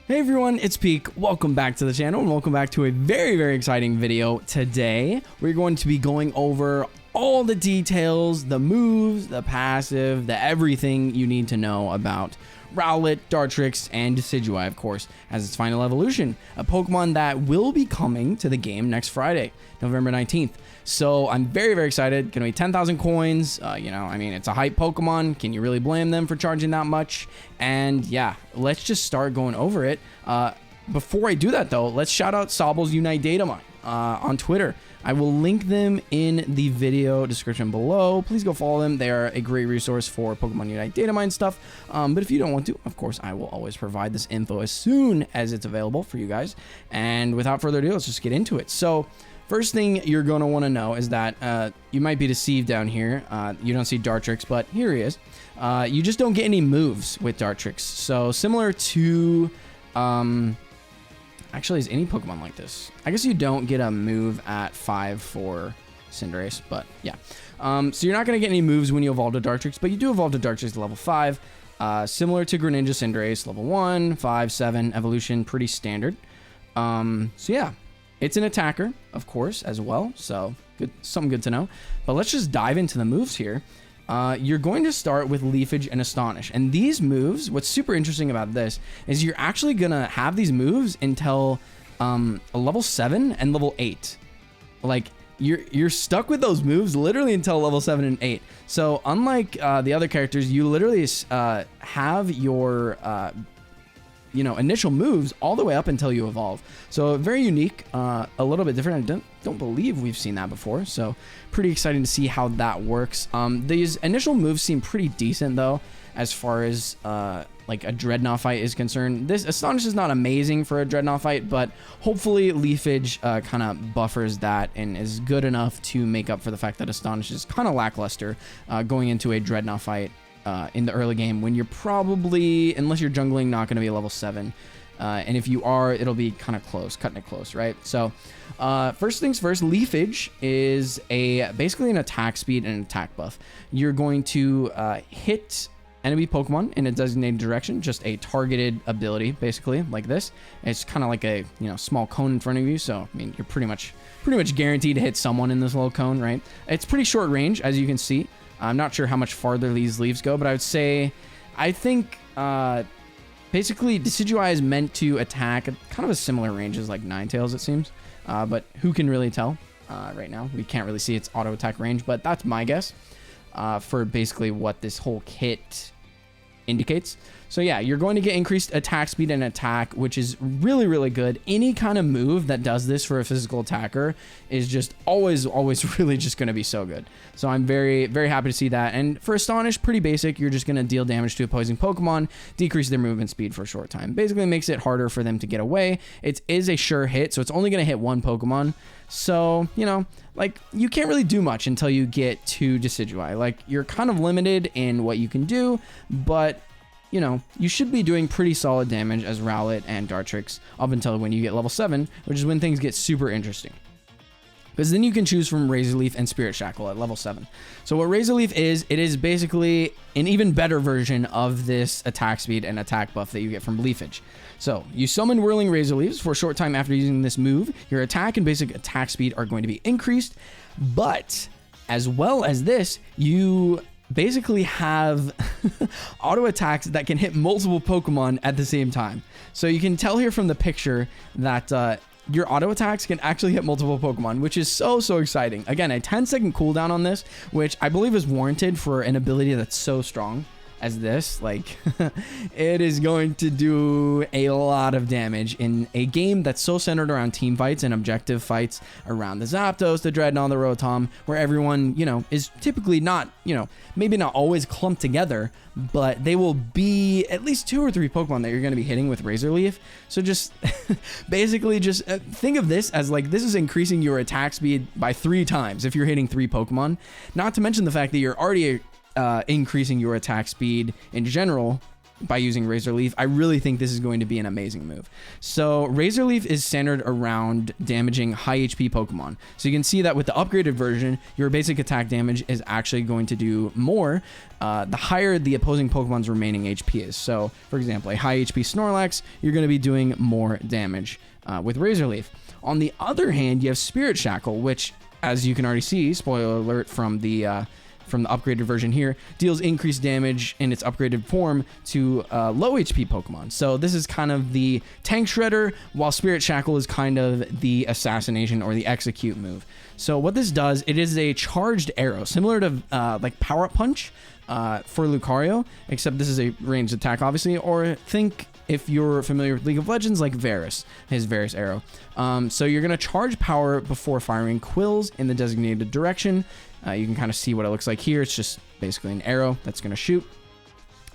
Hey everyone, it's Peek. Welcome back to the channel and welcome back to a very exciting video. Today, we're going to be going over all the details, the moves, the passive, the everything you need to know about Rowlet, Dartrix, and Decidueye, of course, as its final evolution. A Pokemon that will be coming to the game next Friday, November 19th. So I'm very excited. Gonna be 10,000 coins. It's a hype Pokemon. Can you really blame them for charging that much? And yeah, let's just start going over it. Before I do that though, let's shout out Sobble's Unite Datamine on Twitter. I will link them in the video description below. Please go follow them. They are a great resource for Pokemon Unite Datamine stuff. But if you don't want to, of course, I will always provide this info as soon as it's available for you guys. And without further ado, let's just get into it. So first thing you're going to want to know is that you might be deceived down here. You don't see Dartrix, but here he is. You just don't get any moves with Dartrix. So similar to... Actually, is any Pokemon like this? I guess you don't get a move at 5 for Cinderace, but yeah. So you're not going to get any moves when you evolve to Dartrix, but you do evolve to Dartrix to level 5. Similar to Greninja Cinderace, level 1, 5, 7, evolution, pretty standard. So yeah, it's an attacker, of course, as well. So good, something good to know. But let's just dive into the moves here. You're going to start with Leafage and Astonish. And these moves, what's super interesting about this is you're actually going to have these moves until a level 7 and level 8. Like, you're stuck with those moves literally until level 7 and 8. So unlike the other characters, you literally have your... initial moves all the way up until you evolve. So very unique, a little bit different. I don't believe we've seen that before. So pretty exciting to see how that works. These initial moves seem pretty decent though, as far as like a Dreadnought fight is concerned. This Astonish is not amazing for a Dreadnought fight, but hopefully Leafage kind of buffers that and is good enough to make up for the fact that Astonish is kind of lackluster going into a Dreadnought fight in the early game when you're probably, unless you're jungling, not going to be a level 7. And if you are, it'll be kind of close, cutting it close, right? So first things first, Leafage is basically an attack speed and an attack buff. You're going to hit enemy Pokemon in a designated direction, just a targeted ability, basically, like this. It's kind of like a small cone in front of you, so I mean you're pretty much guaranteed to hit someone in this little cone, right? It's pretty short range, as you can see. I'm not sure how much farther these leaves go, but I would say, I think basically Decidueye is meant to attack at kind of a similar range as like Ninetales, it seems. But who can really tell right now? We can't really see its auto attack range, but that's my guess for basically what this whole kit indicates. So yeah, you're going to get increased attack speed and attack, which is really good. Any kind of move that does this for a physical attacker is just always really just going to be so good. So I'm very happy to see that. And for Astonish, pretty basic. You're just going to deal damage to opposing Pokemon, decrease their movement speed for a short time. Basically it makes it harder for them to get away. It is a sure hit, so it's only going to hit one Pokemon. So, like, you can't really do much until you get to Decidueye. Like, you're kind of limited in what you can do, but you should be doing pretty solid damage as Rowlet and Dartrix up until when you get level 7, which is when things get super interesting. Because then you can choose from Razor Leaf and Spirit Shackle at level 7. So what Razor Leaf is, it is basically an even better version of this attack speed and attack buff that you get from Leafage. So you summon Whirling Razor Leaves for a short time after using this move. Your attack and basic attack speed are going to be increased, but as well as this, you basically have auto attacks that can hit multiple Pokemon at the same time. So you can tell here from the picture that your auto attacks can actually hit multiple Pokemon, which is so exciting. Again, a 10-second cooldown on this, which I believe is warranted for an ability that's so strong as this. Like, it is going to do a lot of damage in a game that's so centered around team fights and objective fights around the Zapdos, the Dreadnought, the Rotom, where everyone, is typically not, maybe not always clumped together, but they will be at least 2 or 3 Pokemon that you're going to be hitting with Razor Leaf. So just basically just think of this as like, this is increasing your attack speed by 3 times if you're hitting 3 Pokemon. Not to mention the fact that you're already increasing your attack speed in general by using Razor Leaf, I really think this is going to be an amazing move. So Razor Leaf is centered around damaging high HP Pokemon. So you can see that with the upgraded version, your basic attack damage is actually going to do more the higher the opposing Pokemon's remaining HP is. So for example, a high HP Snorlax, you're going to be doing more damage with Razor Leaf. On the other hand, you have Spirit Shackle, which, as you can already see, spoiler alert from the upgraded version here, deals increased damage in its upgraded form to low HP Pokemon. So this is kind of the Tank Shredder, while Spirit Shackle is kind of the Assassination or the Execute move. So what this does, it is a charged arrow, similar to like Power Up Punch for Lucario, except this is a ranged attack, obviously, or think, if you're familiar with League of Legends, like Varus, his Varus arrow. So you're going to charge power before firing quills in the designated direction. You can kind of see what it looks like here. It's just basically an arrow that's going to shoot.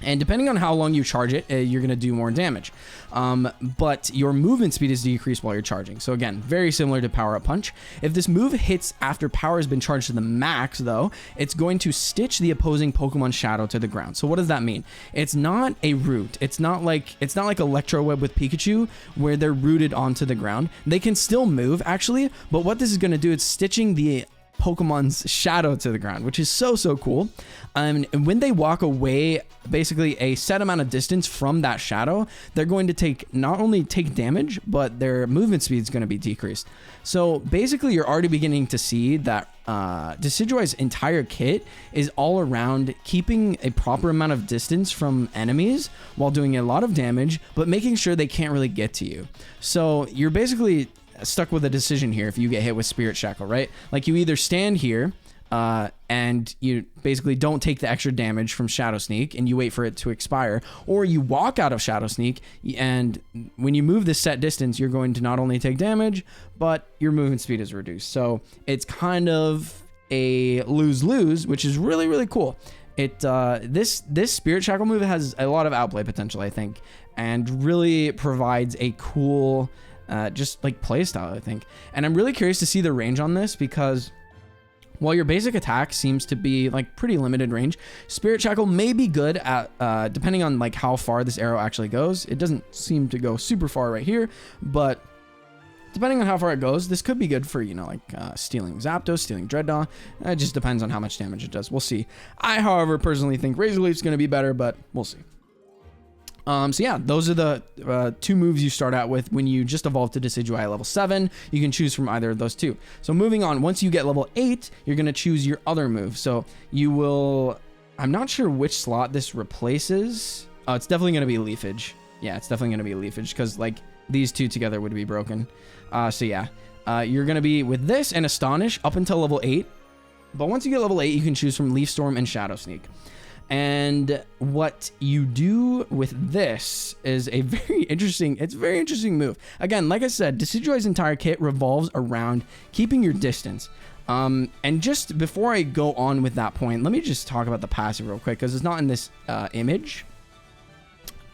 And depending on how long you charge it, you're going to do more damage. But your movement speed is decreased while you're charging. So again, very similar to Power Up Punch. If this move hits after power has been charged to the max, though, it's going to stitch the opposing Pokemon Shadow to the ground. So what does that mean? It's not a root. It's not like Electro Web with Pikachu, where they're rooted onto the ground. They can still move, actually, but what this is going to do is stitching the Pokemon's shadow to the ground, which is so cool. And when they walk away basically a set amount of distance from that shadow, they're going to not only take damage, but their movement speed is going to be decreased. So basically you're already beginning to see that Decidueye's entire kit is all around keeping a proper amount of distance from enemies while doing a lot of damage, but making sure they can't really get to you. So you're basically stuck with a decision here if you get hit with Spirit Shackle, right? Like, you either stand here and you basically don't take the extra damage from Shadow Sneak and you wait for it to expire, or you walk out of Shadow Sneak, and when you move this set distance, you're going to not only take damage, but your movement speed is reduced. So it's kind of a lose-lose, which is really cool. This Spirit Shackle move has a lot of outplay potential, I think, and really provides a cool just like playstyle, I think. And I'm really curious to see the range on this, because while your basic attack seems to be like pretty limited range, Spirit Shackle may be good at depending on like how far this arrow actually goes. It doesn't seem to go super far right here, but depending on how far it goes, this could be good for, you know, like stealing Zapdos, stealing Dreadnought. It just depends on how much damage it does. We'll see. I, however, personally think Razor Leaf's going to be better, but we'll see. So yeah, those are the two moves you start out with when you just evolve to Decidueye level 7. You can choose from either of those two. So moving on, once you get level 8, you're going to choose your other move. So you will, I'm not sure which slot this replaces. Oh, it's definitely going to be Leafage. Yeah, it's definitely going to be Leafage, because like these two together would be broken. So yeah, you're going to be with this and Astonish up until level 8. But once you get level 8, you can choose from Leaf Storm and Shadow Sneak. And what you do with this is a very interesting move. Again, like I said, Decidueye's entire kit revolves around keeping your distance. And just before I go on with that point, let me just talk about the passive real quick, because it's not in this image.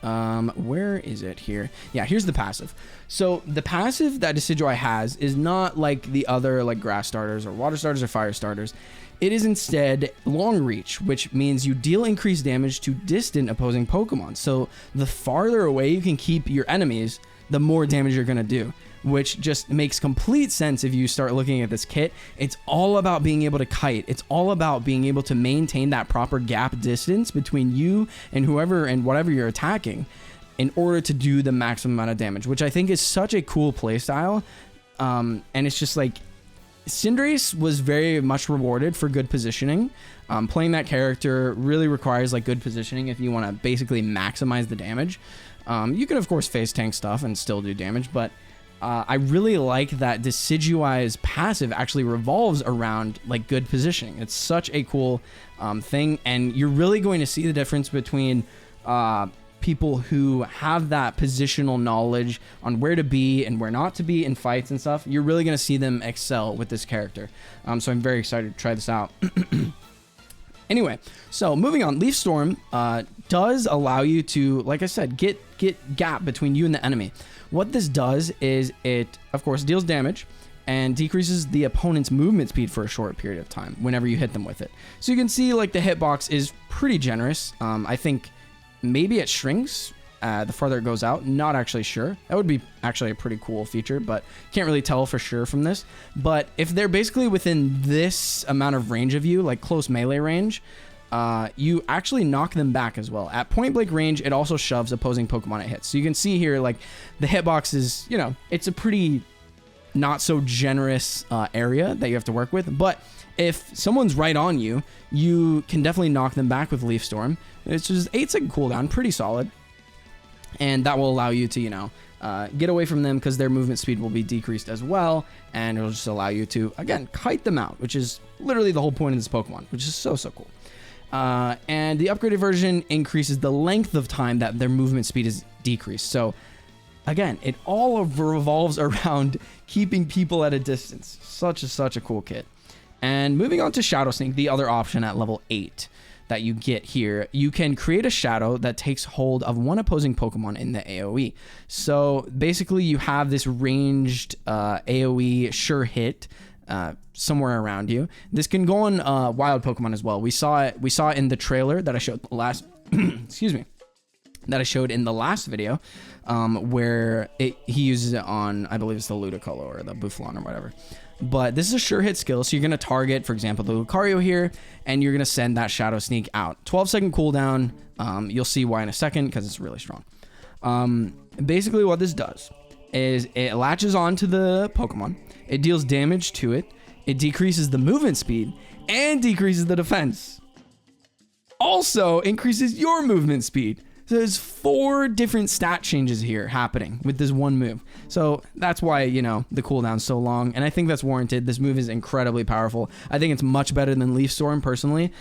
Where is it here? Yeah, here's the passive. So the passive that Decidueye has is not like the other like grass starters or water starters or fire starters. It is instead long reach, which means you deal increased damage to distant opposing Pokemon. So the farther away you can keep your enemies, the more damage you're going to do, which just makes complete sense if you start looking at this kit. It's all about being able to kite. It's all about being able to maintain that proper gap distance between you and whoever and whatever you're attacking in order to do the maximum amount of damage, which I think is such a cool playstyle. And it's just like, Cinderace was very much rewarded for good positioning. Playing that character really requires like good positioning if you want to basically maximize the damage. You can of course face tank stuff and still do damage, but I really like that Decidueye's passive actually revolves around like good positioning. It's such a cool thing, and you're really going to see the difference between people who have that positional knowledge on where to be and where not to be in fights and stuff. You're really going to see them excel with this character. So I'm very excited to try this out. Anyway, so moving on, Leaf Storm does allow you to, like I said, get gap between you and the enemy. What this does is it, of course, deals damage and decreases the opponent's movement speed for a short period of time whenever you hit them with it. So you can see like the hitbox is pretty generous. I think Maybe it shrinks the farther it goes out. Not actually sure. That would be actually a pretty cool feature, but can't really tell for sure from this. But if they're basically within this amount of range of you, like close melee range, you actually knock them back as well. At point blank range, it also shoves opposing Pokemon it hits. So you can see here, like, the hitbox is, you know, it's a pretty not so generous area that you have to work with. But if someone's right on you, you can definitely knock them back with Leaf Storm. It's just 8-second cooldown, pretty solid. And that will allow you to, you know, get away from them because their movement speed will be decreased as well. And it'll just allow you to, again, kite them out, which is literally the whole point of this Pokemon, which is so cool. And the upgraded version increases the length of time that their movement speed is decreased. So again, it all revolves around keeping people at a distance. Such a cool kit. And moving on to Shadow Sneak, the other option at level 8 that you get here, you can create a shadow that takes hold of one opposing Pokemon in the AoE. So basically you have this ranged AoE sure hit somewhere around you. This can go on wild Pokemon as well. We saw it in the trailer that I showed last excuse me, that I showed in the last video, where he uses it on, I believe it's the Ludicolo or the Buffalon or whatever. But this is a sure hit skill, so you're going to target, for example, the Lucario here, and you're going to send that Shadow Sneak out. 12-second cooldown. You'll see why in a second, because it's really strong. Basically what this does is it latches onto the Pokemon, it deals damage to it, it decreases the movement speed, and decreases the defense. Also increases your movement speed. So there's 4 different stat changes here happening with this one move. So that's why, you know, the cooldown's so long. And I think that's warranted. This move is incredibly powerful. I think it's much better than Leaf Storm, personally.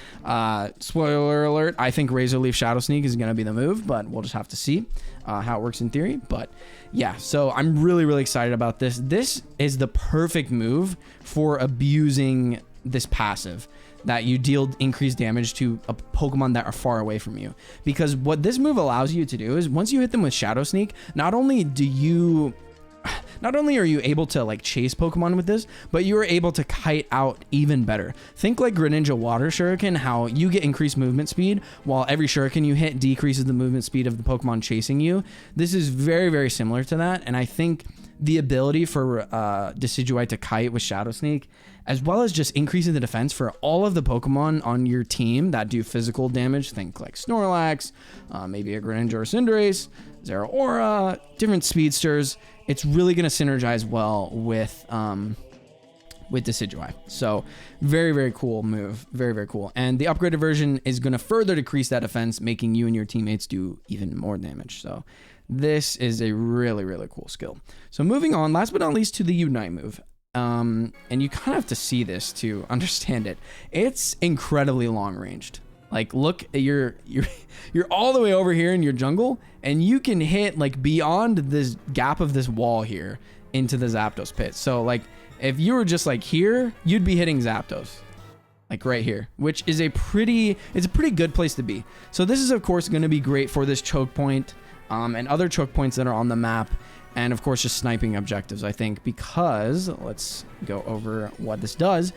Spoiler alert, I think Razor Leaf Shadow Sneak is going to be the move, but we'll just have to see how it works in theory. But yeah, so I'm really excited about this. This is the perfect move for abusing this passive, that you deal increased damage to a Pokemon that are far away from you. Because what this move allows you to do is once you hit them with Shadow Sneak, not only are you able to like chase Pokemon with this, but you are able to kite out even better. Think like Greninja Water Shuriken, how you get increased movement speed while every Shuriken you hit decreases the movement speed of the Pokemon chasing you. This is very similar to that, and I think the ability for Decidueye to kite with Shadow Sneak, as well as just increasing the defense for all of the Pokemon on your team that do physical damage, think like Snorlax, maybe a Greninja or Cinderace, Zeraora, different speedsters. It's really going to synergize well with Decidueye. So very cool move. Very cool. And the upgraded version is going to further decrease that defense, making you and your teammates do even more damage. So this is a really cool skill. So moving on, last but not least, to the Unite move. And you kind of have to see this to understand it. It's incredibly long ranged. Like, look, you're all the way over here in your jungle, and you can hit like beyond this gap of this wall here into the Zapdos pit. So like, if you were just like here, you'd be hitting Zapdos, like right here, which is it's a pretty good place to be. So this is of course going to be great for this choke point, and other choke points that are on the map. And of course, just sniping objectives, I think, because let's go over what this does.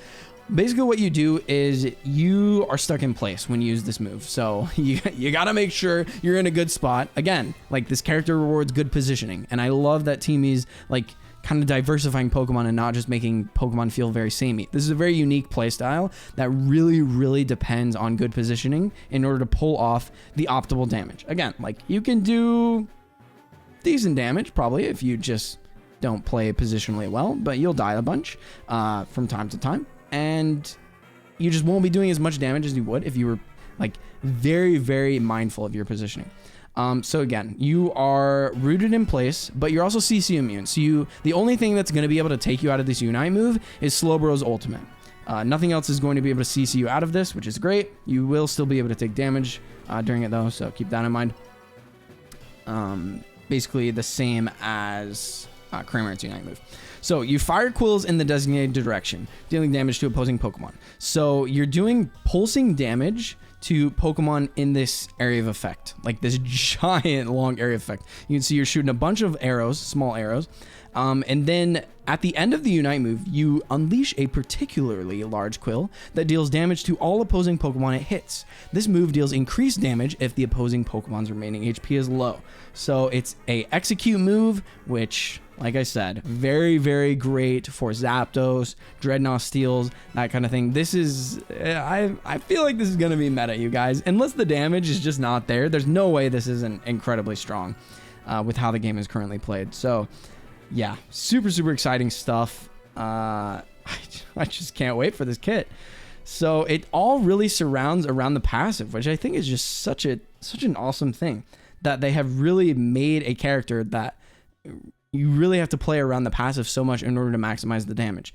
Basically, what you do is you are stuck in place when you use this move. So you got to make sure you're in a good spot. Again, like this character rewards good positioning. And I love that Team E's like kind of diversifying Pokemon and not just making Pokemon feel very samey. This is a very unique playstyle that really depends on good positioning in order to pull off the optimal damage. Again, like you can do decent damage probably if you just don't play positionally well, but you'll die a bunch from time to time, and you just won't be doing as much damage as you would if you were like very mindful of your positioning. So again, you are rooted in place, but you're also CC immune. So the only thing that's going to be able to take you out of this Unite move is Slowbro's ultimate. Nothing else is going to be able to CC you out of this, which is great. You will still be able to take damage during it though, so keep that in mind. Basically the same as Cramorant's Unite move. So you fire quills in the designated direction, dealing damage to opposing Pokemon. So you're doing pulsing damage to Pokemon in this area of effect, like this giant long area effect. You can see you're shooting a bunch of arrows, small arrows, and then at the end of the Unite move, you unleash a particularly large quill that deals damage to all opposing Pokemon it hits. This move deals increased damage if the opposing Pokemon's remaining HP is low. So it's a execute move, which, like I said, very, very great for Zapdos, Dreadnought Steels, that kind of thing. This is, I feel like this is going to be meta, you guys. Unless the damage is just not there, there's no way this isn't incredibly strong with how the game is currently played. So yeah, super, super exciting stuff. I just can't wait for this kit. So it all really surrounds around the passive, which I think is just such an awesome thing, that they have really made a character that you really have to play around the passive so much in order to maximize the damage.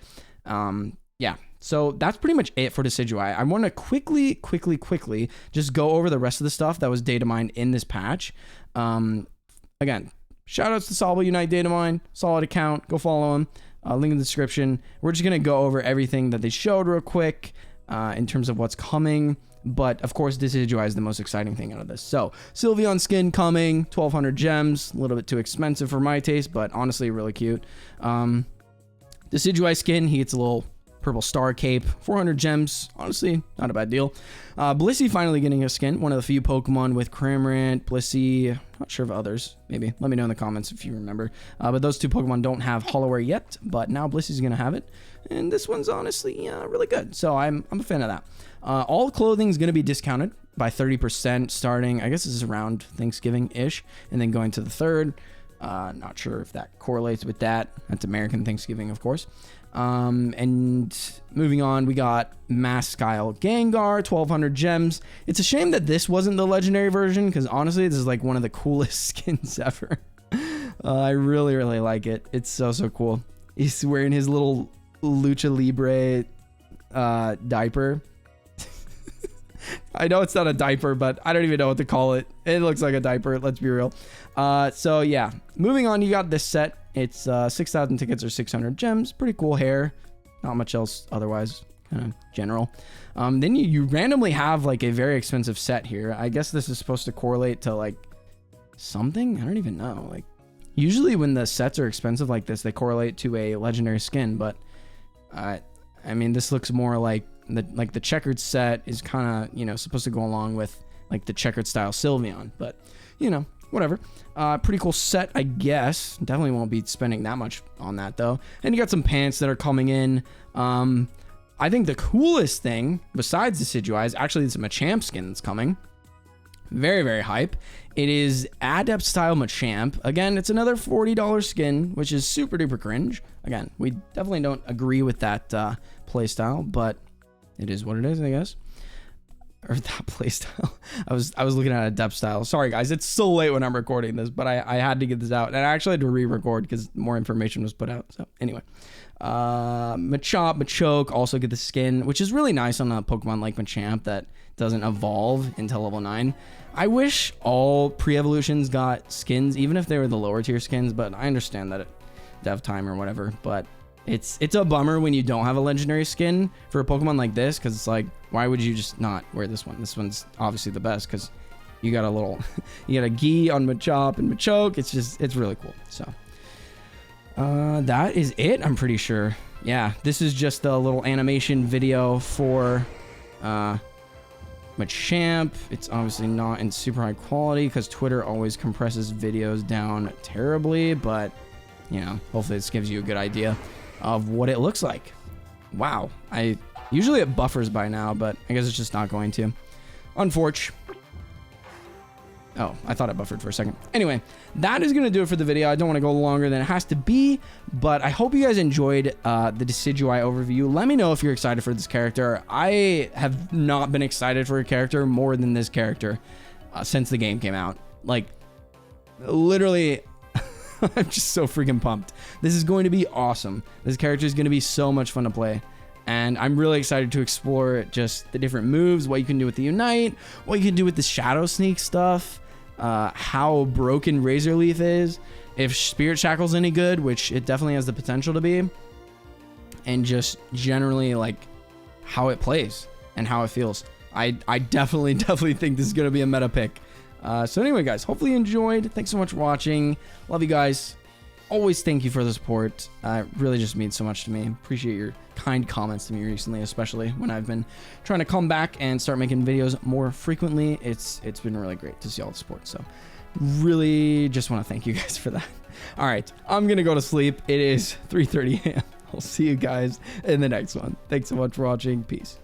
Yeah, so that's pretty much it for Decidueye. I want to quickly just go over the rest of the stuff that was data mined in this patch. Again, shoutouts to Solvable Unite Datamine, solid account, go follow him. Link in the description. We're just going to go over everything that they showed real quick in terms of what's coming. But of course, Decidueye is the most exciting thing out of this. So Sylveon skin coming, 1,200 gems, a little bit too expensive for my taste, but honestly really cute. Decidueye skin, he gets a little purple star cape, 400 gems, honestly not a bad deal. Blissey finally getting a skin, one of the few Pokemon with Cramorant, Blissey, not sure of others, maybe let me know in the comments if you remember, but those two Pokemon don't have Hollowware yet, but now Blissey's gonna have it, and this one's honestly really good, so I'm a fan of that. All clothing is gonna be discounted by 30% starting, I guess this is around Thanksgiving-ish, and then going to the 3rd. Not sure if that correlates with that. That's American Thanksgiving, of course. And moving on, we got Mass Style Gengar, 1,200 gems. It's a shame that this wasn't the legendary version, because honestly, this is like one of the coolest skins ever. I really, really like it. It's so cool. He's wearing his little Lucha Libre diaper. I know it's not a diaper, but I don't even know what to call it. It looks like a diaper, let's be real. So yeah, moving on, you got this set. It's 6,000 tickets or 600 gems. Pretty cool hair. Not much else otherwise, kind of general. Then you randomly have like a very expensive set here. I guess this is supposed to correlate to like something. I don't even know. Like usually when the sets are expensive like this, they correlate to a legendary skin. But I mean, this looks more like the checkered set is kind of, you know, supposed to go along with like the checkered style Sylveon, but you know, whatever. Pretty cool set, I guess. Definitely won't be spending that much on that though. And you got some pants that are coming in. I think the coolest thing besides Decidueye is actually this Machamp skin that's coming. Very, very hype. It is Adept style Machamp. Again, it's another $40 skin, which is super duper cringe. Again, we definitely don't agree with that playstyle, but it is what it is, I guess. Or that playstyle. I was looking at Adept style. Sorry guys, it's so late when I'm recording this, but I had to get this out, and I actually had to re-record because more information was put out. So anyway, Machop, Machoke also get the skin, which is really nice on a Pokemon like Machamp that doesn't evolve until level 9. I wish all pre-evolutions got skins, even if they were the lower tier skins, but I understand that dev time or whatever, but it's a bummer when you don't have a legendary skin for a Pokemon like this, because it's like, why would you just not wear this one? This one's obviously the best because you got a little, you got a gi on Machop and Machoke. It's really cool. So that is it, I'm pretty sure. Yeah, this is just a little animation video for Machamp. It's obviously not in super high quality because Twitter always compresses videos down terribly, but you know, hopefully this gives you a good idea of what it looks like. Wow, usually it buffers by now, but I guess it's just not going to. Unfortunate. Oh, I thought it buffered for a second. Anyway, that is going to do it for the video. I don't want to go longer than it has to be, but I hope you guys enjoyed the Decidueye overview. Let me know if you're excited for this character. I have not been excited for a character more than this character since the game came out. Like, literally, I'm just so freaking pumped. This is going to be awesome. This character is going to be so much fun to play. And I'm really excited to explore just the different moves, what you can do with the Unite, what you can do with the Shadow Sneak stuff, how broken Razor Leaf is, if Spirit Shackle's any good, which it definitely has the potential to be, and just generally like how it plays and how it feels. I definitely think this is going to be a meta pick. So anyway, guys, hopefully you enjoyed. Thanks so much for watching. Love you guys. Always thank you for the support. It really just means so much to me. Appreciate your kind comments to me recently, especially when I've been trying to come back and start making videos more frequently. It's been really great to see all the support. So really just want to thank you guys for that. All right, I'm going to go to sleep. It is 3:30 a.m. I'll see you guys in the next one. Thanks so much for watching. Peace.